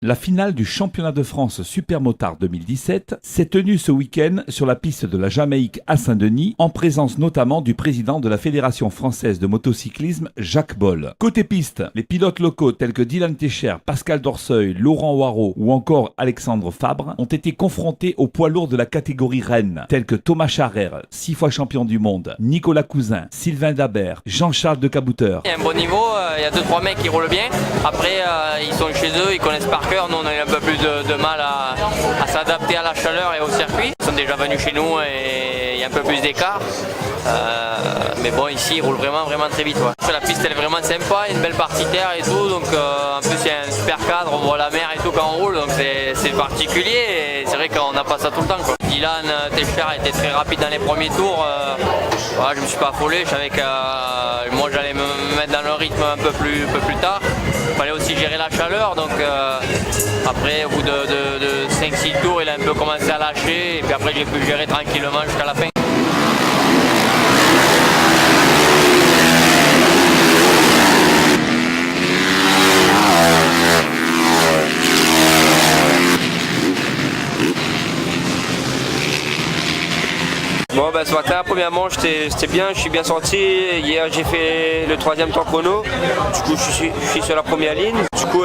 La finale du championnat de France Supermotard 2017 s'est tenue ce week-end sur la piste de la Jamaïque à Saint-Denis, en présence notamment du président de la Fédération française de motocyclisme, Jacques Boll. Côté piste, les pilotes locaux tels que Dylan Techer, Pascal Dorseuil, Laurent Waro ou encore Alexandre Fabre ont été confrontés aux poids lourds de la catégorie reine, tels que Thomas Charrère, 6 fois champion du monde, Nicolas Cousin, Sylvain Dabert, Jean-Charles de Cabouteur. Il y a un bon niveau, il y a 2-3 mecs qui roulent bien. Après, ils sont chez eux, ils connaissent par cœur. Nous, on a eu un peu plus de mal à s'adapter à la chaleur et au circuit. Ils sont déjà venus chez nous et il y a un peu plus d'écart. Mais bon, ici, ils roulent vraiment très vite. Ouais. La piste, elle est vraiment sympa, il y a une belle partie terre et tout. Donc, en plus, il y a un super cadre, on voit la mer et tout quand on roule. Donc, c'est particulier et c'est vrai qu'on n'a pas ça tout le temps. Quoi. Dylan Techer était très rapide dans les premiers tours. Voilà, je ne me suis pas affolé. Je savais que moi, j'allais me mettre dans le rythme un peu plus tard. Il fallait aussi gérer la chaleur. Donc, après, au bout de 5-6 tours, il a un peu commencé à lâcher. Et puis après, j'ai pu gérer tranquillement jusqu'à la fin. Bon ce matin, première manche c'était bien, je suis bien sorti. Hier j'ai fait le 3e temps chrono. Du coup je suis sur la première ligne. Du coup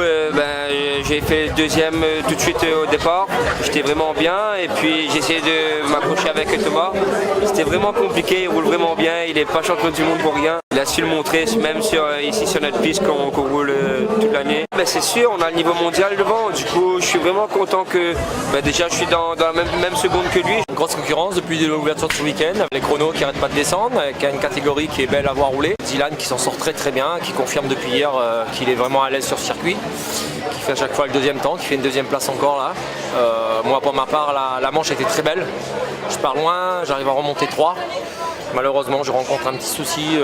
j'ai fait le 2e tout de suite au départ. J'étais vraiment bien et puis j'ai essayé de m'accrocher avec Thomas. C'était vraiment compliqué, il roule vraiment bien, il n'est pas champion du monde pour rien. Il a su le montrer même ici sur notre piste qu'on roule toute l'année. C'est sûr, on a le niveau mondial devant. Du coup je suis vraiment content que déjà je suis dans la même seconde que lui. Grosse concurrence depuis l'ouverture de ce week-end, les chronos qui n'arrêtent pas de descendre, qui a une catégorie qui est belle à voir rouler. Dylan qui s'en sort très bien, qui confirme depuis hier qu'il est vraiment à l'aise sur circuit, qui fait à chaque fois le 2e temps, qui fait une 2e place encore là. Moi pour ma part, la manche était très belle. Je pars loin, j'arrive à remonter 3. Malheureusement, je rencontre un petit souci,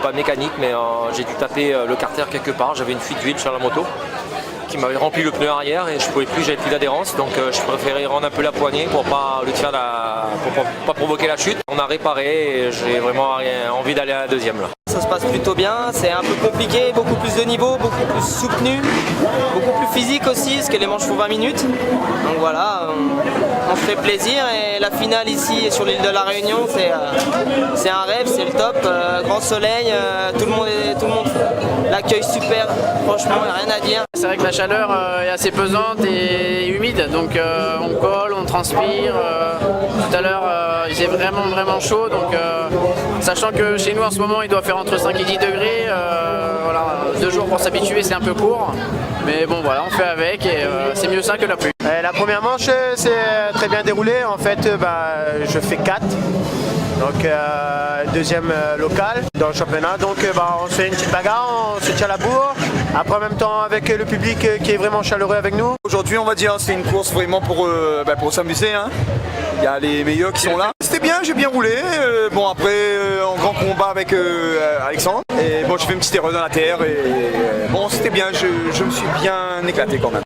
pas mécanique, mais j'ai dû taper le carter quelque part. J'avais une fuite d'huile sur la moto qui m'avait rempli le pneu arrière et je pouvais plus, j'avais plus d'adhérence, donc je préférais rendre un peu la poignée pour pas pas provoquer la chute. On a réparé et j'ai vraiment envie d'aller à la 2e là. Ça se passe plutôt bien, c'est un peu compliqué, beaucoup plus de niveau, beaucoup plus soutenu, beaucoup plus physique aussi, parce que les manches font 20 minutes. Donc voilà, on se fait plaisir et la finale ici sur l'île de la Réunion, c'est un rêve, c'est le top, grand soleil, tout le monde l'accueil super, franchement il n'y a rien à dire. C'est vrai que la chaleur est assez pesante et humide, donc on colle, on transpire. Tout à l'heure il faisait vraiment chaud, donc sachant que chez nous en ce moment il doit faire entre 5 et 10 degrés, voilà, 2 jours pour s'habituer c'est un peu court, mais bon voilà, on fait avec et c'est mieux ça que la pluie. La première manche s'est très bien déroulée, en fait je fais 4. Donc 2e local dans le championnat, donc on se fait une petite bagarre, on se tient la bourre. Après en même temps avec le public qui est vraiment chaleureux avec nous. Aujourd'hui on va dire c'est une course vraiment pour s'amuser. Hein. Il y a les meilleurs qui sont là. C'était bien, j'ai bien roulé. Bon après en grand combat avec Alexandre. Et bon j'ai fait une petite erreur dans la terre et bon c'était bien, je me suis bien éclaté quand même.